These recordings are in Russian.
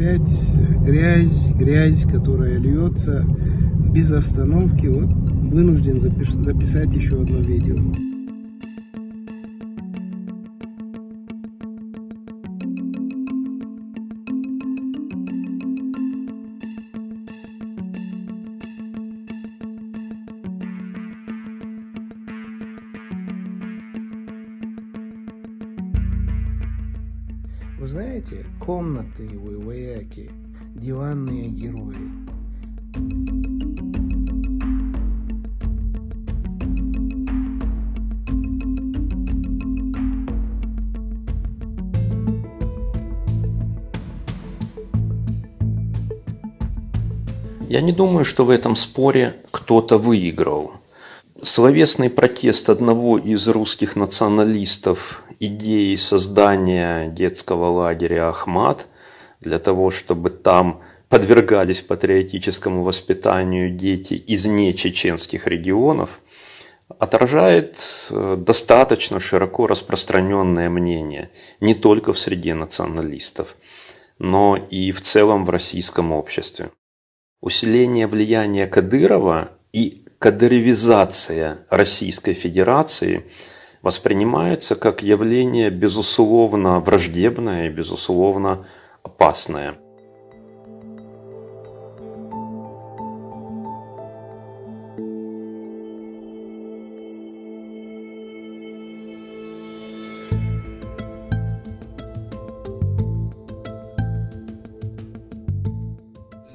опять грязь, грязь, которая льется без остановки. Вот вынужден записать еще одно видео. Вы знаете, комнаты вы вояки, диванные герои. Я не думаю, что в этом споре кто-то выиграл. Словесный протест одного из русских националистов идеи создания детского лагеря «Ахмат» для того, чтобы там подвергались патриотическому воспитанию дети из нечеченских регионов, отражает достаточно широко распространенное мнение не только в среде националистов, но и в целом в российском обществе. Усиление влияния Кадырова и кадыровизация Российской Федерации воспринимаются как явление безусловно враждебное и безусловно опасное.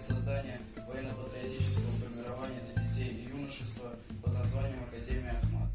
Создание военно-патриотического формирования для детей и юношества под названием Академия Ахмат.